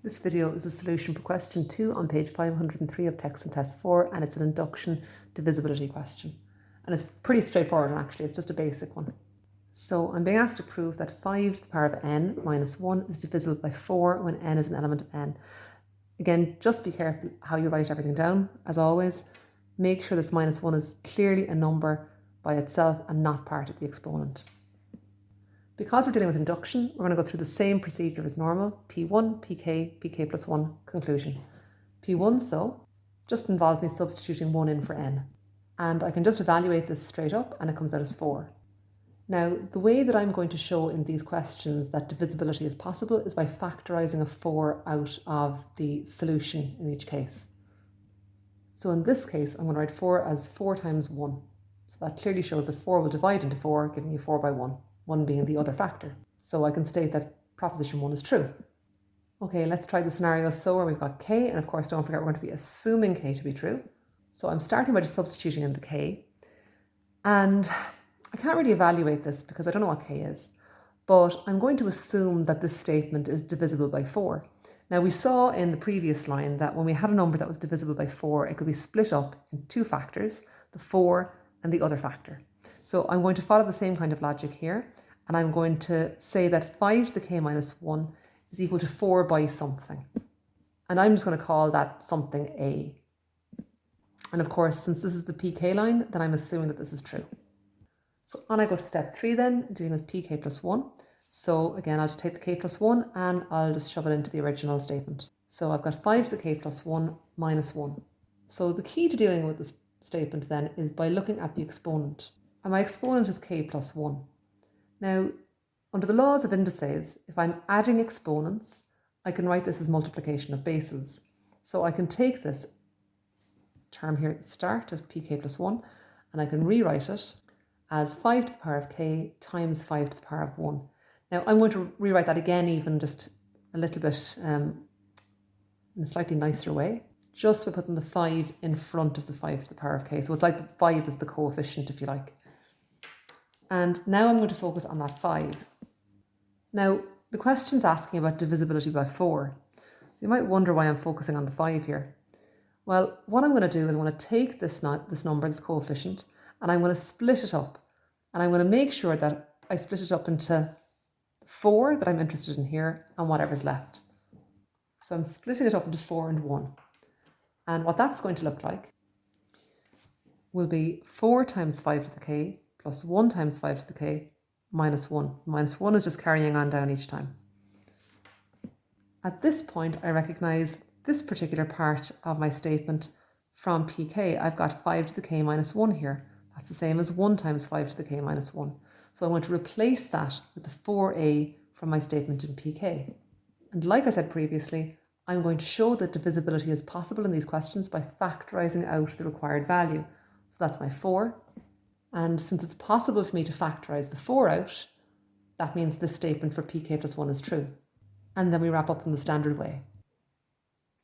This video is a solution for question 2 on page 503 of text and test 4, and it's an induction divisibility question. And it's pretty straightforward actually, it's just a basic one. So I'm being asked to prove that 5 to the power of n minus 1 is divisible by 4 when n is an element of n. Again, just be careful how you write everything down, as always. Make sure this minus 1 is clearly a number by itself and not part of the exponent. Because we're dealing with induction, we're going to go through the same procedure as normal: P1, PK, PK plus 1, conclusion. P1, so, just involves me substituting 1 in for n. And I can just evaluate this straight up and it comes out as 4. Now, the way that I'm going to show in these questions that divisibility is possible is by factorising a 4 out of the solution in each case. So in this case, I'm going to write 4 as 4 times 1. So that clearly shows that 4 will divide into 4, giving you 4 by 1. 1 being the other factor. So I can state that proposition 1 is true. Okay, let's try the scenario so where we've got k, and of course don't forget we're going to be assuming k to be true. So I'm starting by just substituting in the k, and I can't really evaluate this because I don't know what k is, but I'm going to assume that this statement is divisible by 4. Now we saw in the previous line that when we had a number that was divisible by 4, it could be split up in two factors, the 4 and the other factor. So I'm going to follow the same kind of logic here, and I'm going to say that 5 to the k minus 1 is equal to 4 by something. And I'm just going to call that something a. And of course, since this is the pk line, then I'm assuming that this is true. So on I go to step 3 then, dealing with pk plus 1. So again, I'll just take the k plus 1 and I'll just shove it into the original statement. So I've got 5 to the k plus 1 minus 1. So the key to dealing with this statement then is by looking at the exponent. And my exponent is k plus 1. Now, under the laws of indices, if I'm adding exponents, I can write this as multiplication of bases. So I can take this term here at the start of pk plus 1, and I can rewrite it as 5 to the power of k times 5 to the power of 1. Now, I'm going to rewrite that again, even just a little bit in a slightly nicer way, just by putting the 5 in front of the 5 to the power of k. So it's like the 5 is the coefficient, if you like. And now I'm going to focus on that 5. Now, the question's asking about divisibility by 4. So you might wonder why I'm focusing on the 5 here. Well, what I'm going to do is I'm going to take this number, this coefficient, and I'm going to split it up. And I'm going to make sure that I split it up into 4 that I'm interested in here and whatever's left. So I'm splitting it up into 4 and 1. And what that's going to look like will be 4 times 5 to the k plus 1 times 5 to the k minus 1. Minus 1 is just carrying on down each time. At this point, I recognise this particular part of my statement from pk. I've got 5 to the k minus 1 here. That's the same as 1 times 5 to the k minus 1. So I'm going to replace that with the 4a from my statement in pk. And like I said previously, I'm going to show that divisibility is possible in these questions by factorising out the required value. So that's my 4. And since it's possible for me to factorise the 4 out, that means this statement for pk plus 1 is true. And then we wrap up in the standard way.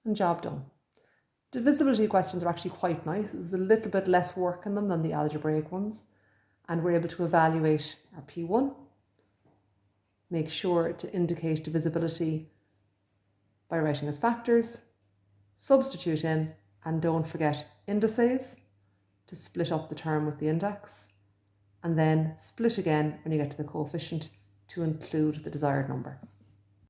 And job done. Divisibility questions are actually quite nice. There's a little bit less work in them than the algebraic ones. And we're able to evaluate our P1. Make sure to indicate divisibility by writing as factors. Substitute in, and don't forget indices to split up the term with the index, and then split again when you get to the coefficient to include the desired number.